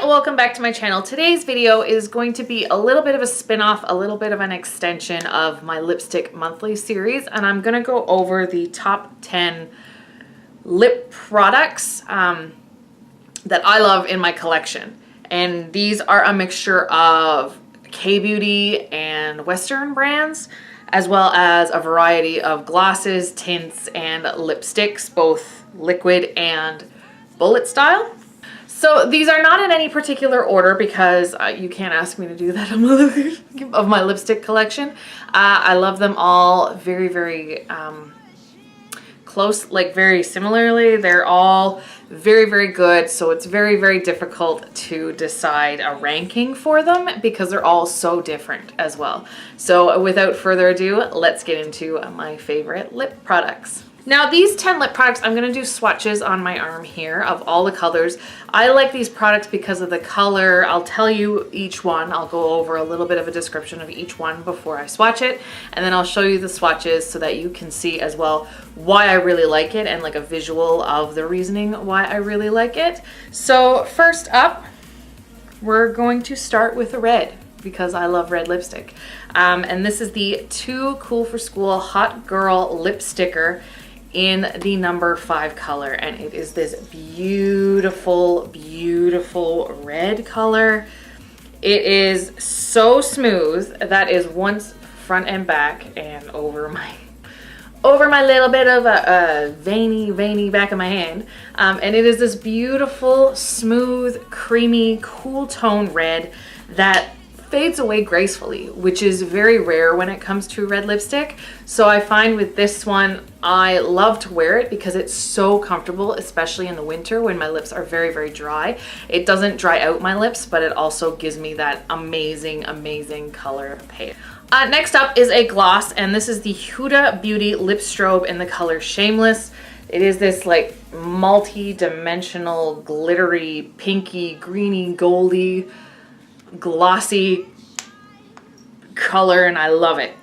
welcome back to my channel. Today's video is going to be a little bit of a spin-off, a little bit of an extension of my lipstick monthly series, and I'm gonna go over the top 10 lip products that I love in my collection. And these are a mixture of K-beauty and Western brands, as well as a variety of glosses, tints, and lipsticks, both liquid and bullet style. So these are not in any particular order because you can't ask me to do that of my lipstick collection. I love them all very, very close, like very similarly. They're all very, very good. So it's very, very difficult to decide a ranking for them because they're all so different as well. So without further ado, let's get into my favorite lip products. Now these 10 lip products, I'm going to do swatches on my arm here of all the colors. I like these products because of the color. I'll tell you each one. I'll go over a little bit of a description of each one before I swatch it. And then I'll show you the swatches so that you can see as well why I really like it and like a visual of the reasoning why I really like it. So first up, we're going to start with the red because I love red lipstick. And this is the Too Cool for School Hot Girl Lip Sticker in the number 5 color, and it is this beautiful, beautiful red color. It is so smooth. That is once front and back and over my little bit of a veiny back of my hand. And it is this beautiful, smooth, creamy, cool tone red that fades away gracefully, which is very rare when it comes to red lipstick. So I find with this one, I love to wear it because it's so comfortable, especially in the winter when my lips are very, very dry. It doesn't dry out my lips, but it also gives me that amazing, amazing color payoff. Next up is a gloss, and this is the Huda Beauty Lip Strobe in the color Shameless. It is this like multi-dimensional, glittery, pinky, greeny, goldy, glossy color, and I love it.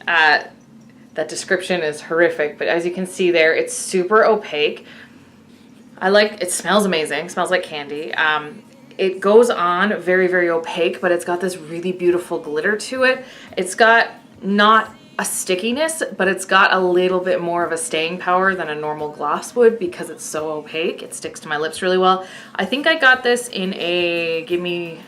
That description is horrific, but as you can see there, it's super opaque. It smells amazing. It smells like candy. It goes on very, very opaque, but it's got this really beautiful glitter to it. It's got not a stickiness, but it's got a little bit more of a staying power than a normal gloss would because it's so opaque. It sticks to my lips really well. I think I got this in a Give Me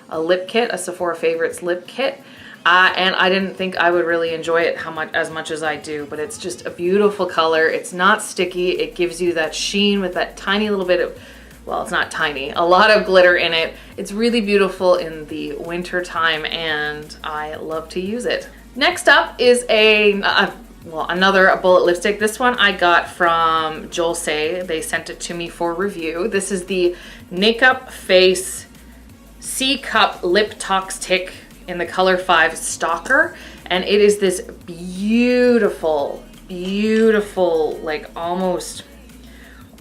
a lip kit, a Sephora Favorites lip kit. And I didn't think I would really enjoy it as much as I do, but it's just a beautiful color. It's not sticky. It gives you that sheen with that tiny little bit of, well, it's not tiny, a lot of glitter in it. It's really beautiful in the winter time, and I love to use it. Next up is another bullet lipstick. This one I got from Jolse. They sent it to me for review. This is the Nakeup Face C-Cup Lip Toxic in the color 5 Stalker, and it is this beautiful, beautiful, like almost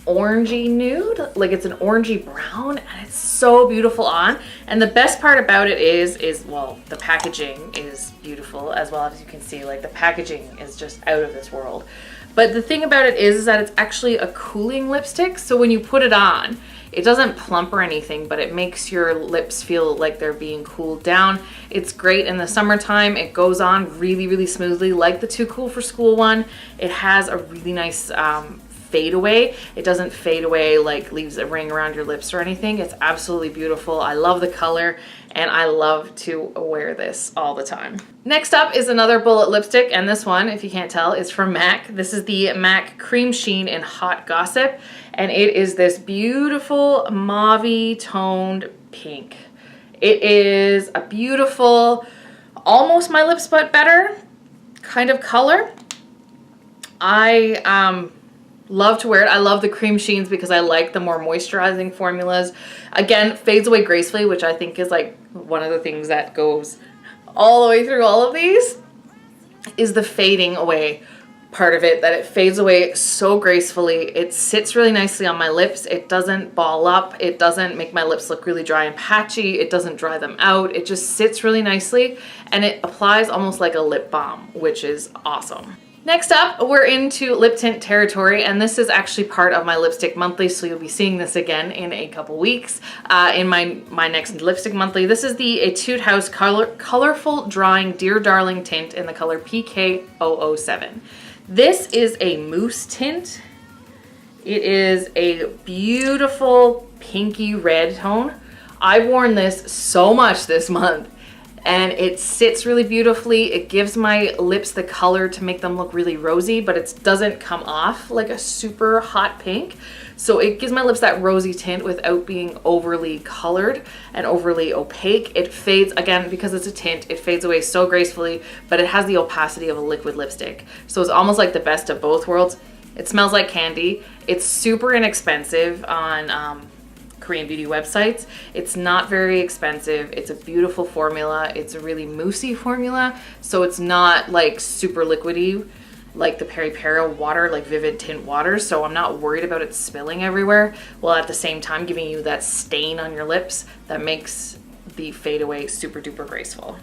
orangey nude. Like it's an orangey brown, and it's so beautiful on. And the best part about it is well, the packaging is beautiful as well. As you can see, like the packaging is just out of this world. But the thing about it is that it's actually a cooling lipstick. So when you put it on, it doesn't plump or anything, but it makes your lips feel like they're being cooled down. It's great in the summertime. It goes on really, really smoothly, like the Too Cool for School one. It has a really nice fade away. It doesn't fade away like leaves a ring around your lips or anything. It's absolutely beautiful. I love the color, and I love to wear this all the time. Next up is another bullet lipstick, and this one, if you can't tell, is from MAC. This is the MAC Cream Sheen in Hot Gossip, and it is this beautiful mauve toned pink. It is a beautiful, almost my lips but better kind of color. I love to wear it. I love the cream sheens because I like the more moisturizing formulas. Again, fades away gracefully, which I think is like one of the things that goes all the way through all of these, is the fading away part of it, that it fades away so gracefully. It sits really nicely on my lips. It doesn't ball up. It doesn't make my lips look really dry and patchy. It doesn't dry them out. It just sits really nicely, and it applies almost like a lip balm, which is awesome. Next up, we're into lip tint territory, and this is actually part of my Lipstick Monthly, so you'll be seeing this again in a couple weeks in my next Lipstick Monthly. This is the Etude House Colorful Drawing Dear Darling Tint in the color PK007. This is a mousse tint. It is a beautiful pinky red tone. I've worn this so much this month, and it sits really beautifully. It gives my lips the color to make them look really rosy, but it doesn't come off like a super hot pink. So it gives my lips that rosy tint without being overly colored and overly opaque. It fades, again, because it's a tint, it fades away so gracefully, but it has the opacity of a liquid lipstick. So it's almost like the best of both worlds. It smells like candy. It's super inexpensive on Korean beauty websites. It's not very expensive. It's a beautiful formula. It's a really moussey formula, so it's not like super liquidy like the Peri Peri water, like Vivid Tint water, so I'm not worried about it spilling everywhere, while at the same time giving you that stain on your lips that makes the fade away super duper graceful.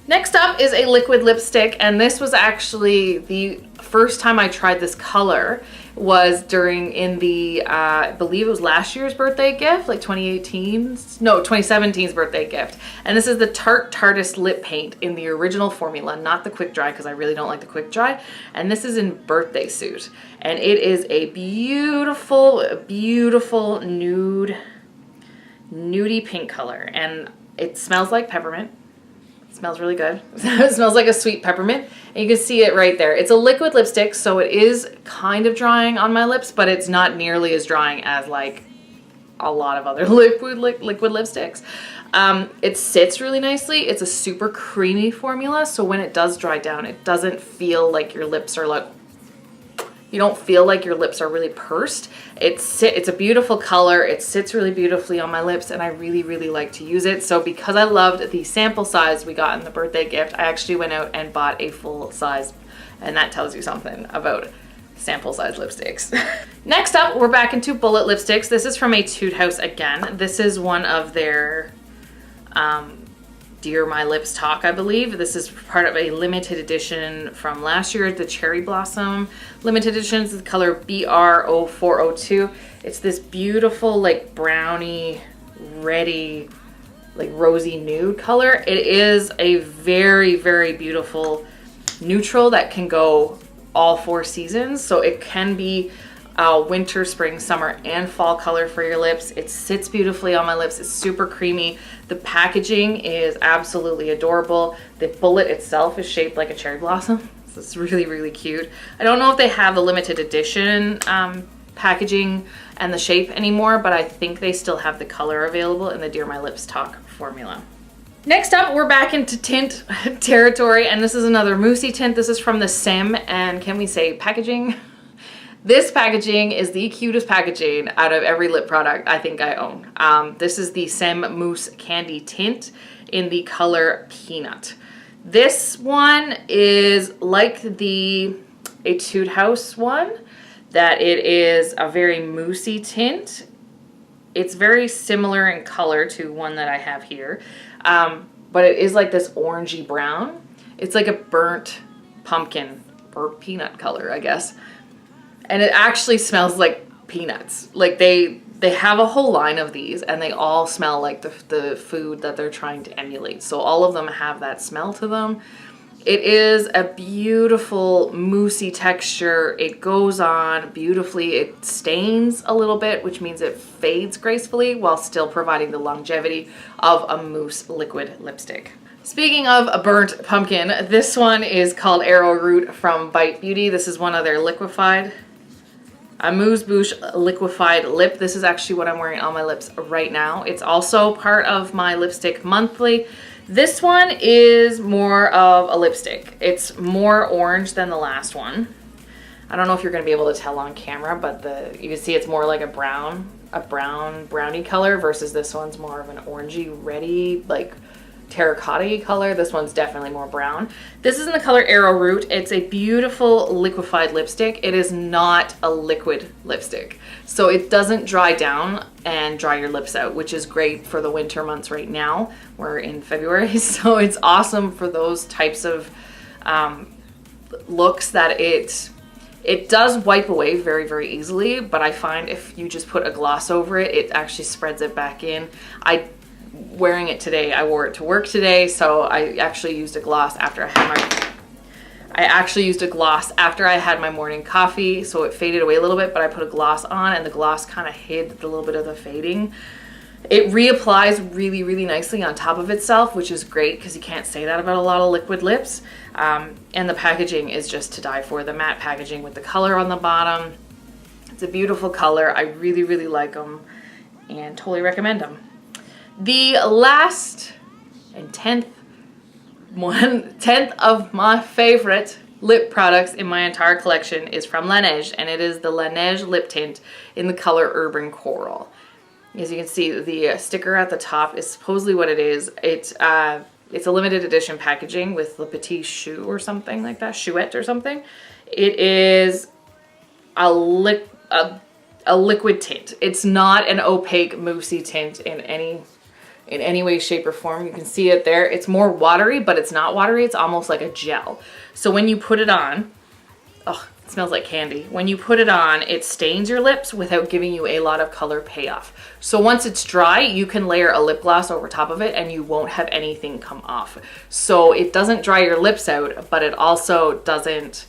Next up is a liquid lipstick, and this was actually the first time I tried this color was in the, I believe it was last year's birthday gift, like 2017's birthday gift. And this is the Tarte Tartist Lip Paint in the original formula, not the quick dry, because I really don't like the quick dry. And this is in Birthday Suit. And it is a beautiful, beautiful nudie pink color. And it smells like peppermint. It smells really good. It smells like a sweet peppermint, and you can see it right there. It's a liquid lipstick, so it is kind of drying on my lips, but it's not nearly as drying as like a lot of other liquid lipsticks. It sits really nicely. It's a super creamy formula, so when it does dry down, it doesn't feel like your lips are like, you don't feel like your lips are really pursed. It's a beautiful color. It sits really beautifully on my lips, and I really, really like to use it. So because I loved the sample size we got in the birthday gift, I actually went out and bought a full size, and that tells you something about sample size lipsticks. Next up, we're back into bullet lipsticks. This is from Etude House again. This is one of their Dear My Lips Talk, I believe. This is part of a limited edition from last year, the Cherry Blossom limited edition. It's the color BR0402. It's this beautiful, like brownie, reddy, like rosy nude color. It is a very, very beautiful neutral that can go all 4 seasons. So it can be winter, spring, summer, and fall color for your lips. It sits beautifully on my lips. It's super creamy. The packaging is absolutely adorable. The bullet itself is shaped like a cherry blossom. So it's really, really cute. I don't know if they have the limited edition packaging and the shape anymore, but I think they still have the color available in the Dear My Lips Talk formula. Next up, we're back into tint territory, and this is another Moosie Tint. This is from the Sim, and can we say packaging? This packaging is the cutest packaging out of every lip product I think I own. This is the Sim Mousse Candy Tint in the color Peanut. This one is like the Etude House one, that it is a very moussey tint. It's very similar in color to one that I have here, but it is like this orangey brown. It's like a burnt pumpkin or peanut color, I guess. And it actually smells like peanuts. Like they have a whole line of these, and they all smell like the food that they're trying to emulate. So all of them have that smell to them. It is a beautiful moussey texture. It goes on beautifully. It stains a little bit, which means it fades gracefully while still providing the longevity of a mousse liquid lipstick. Speaking of a burnt pumpkin, this one is called Arrowroot from Bite Beauty. This is one of their liquefied Amuse Bouche liquefied lip. This is actually what I'm wearing on my lips right now. It's also part of my Lipstick Monthly. This one is more of a lipstick. It's more orange than the last one. I don't know if you're going to be able to tell on camera, but you can see it's more like a brownie color versus this one's more of an orangey, reddy, like terracotta color. This one's definitely more brown. This is in the color Arrowroot. It's a beautiful liquefied lipstick. It is not a liquid lipstick, so it doesn't dry down and dry your lips out, which is great for the winter months right now. We're in February, so it's awesome for those types of looks that it does wipe away very, very easily, but I find if you just put a gloss over it, it actually spreads it back in. Wearing it today, I wore it to work today, so I actually used a gloss after I had my morning coffee, so it faded away a little bit, but I put a gloss on and the gloss kind of hid the little bit of the fading. It reapplies really, really nicely on top of itself, which is great because you can't say that about a lot of liquid lips. And the packaging is just to die for. The matte packaging with the color on the bottom. It's a beautiful color. I really, really like them and totally recommend them. The last and 10th of my favorite lip products in my entire collection is from Laneige, and it is the Laneige lip tint in the color Urban Coral. As you can see, the sticker at the top is supposedly what it is. It's a limited edition packaging with Le Petit Choux or something like that, Chouette or something. It is a liquid tint. It's not an opaque Moosie tint in any way, shape, or form. You can see it there. It's more watery, but it's not watery. It's almost like a gel. So when you put it on, oh, it smells like candy. When you put it on, it stains your lips without giving you a lot of color payoff. So once it's dry, you can layer a lip gloss over top of it and you won't have anything come off. So it doesn't dry your lips out, but it also doesn't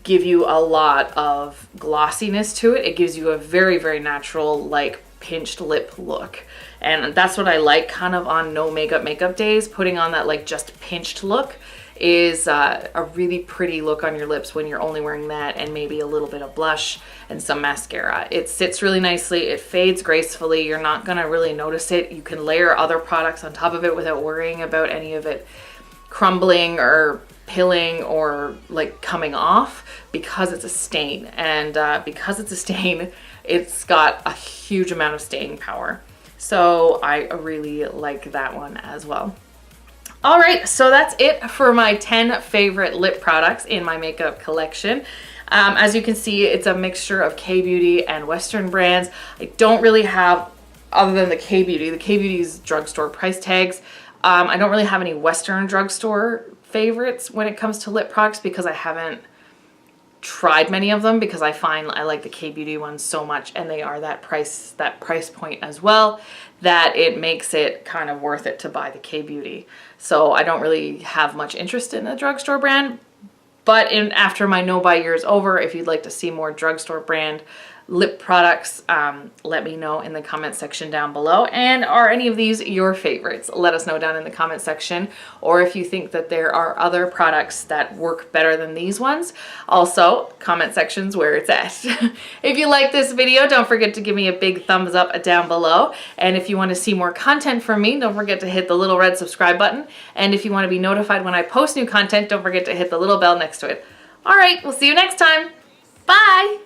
give you a lot of glossiness to it. It gives you a very, very natural, like, pinched lip look. And that's what I like kind of on no makeup days. Putting on that like just pinched look is a really pretty look on your lips when you're only wearing that and maybe a little bit of blush and some mascara. It sits really nicely. It fades gracefully. You're not gonna really notice it. You can layer other products on top of it without worrying about any of it crumbling or pilling or like coming off because it's a stain. And because it's a stain, it's got a huge amount of staying power. So I really like that one as well. All right, so that's it for my 10 favorite lip products in my makeup collection. As you can see, it's a mixture of K-Beauty and Western brands. I don't really have, other than the K-Beauty, the K-Beauty's drugstore price tags. I don't really have any Western drugstore favorites when it comes to lip products because I haven't tried many of them, because I find I like the K-Beauty ones so much and they are that price point as well, that it makes it kind of worth it to buy the K-Beauty. So I don't really have much interest in a drugstore brand, but after my no-buy year is over, if you'd like to see more drugstore brand lip products, let me know in the comment section down below. And are any of these your favorites? Let us know down in the comment section. Or if you think that there are other products that work better than these ones, also comment section's where it's at. If you like this video, don't forget to give me a big thumbs up down below. And if you want to see more content from me, don't forget to hit the little red subscribe button. And if you want to be notified when I post new content, don't forget to hit the little bell next to it. All right, we'll see you next time. Bye.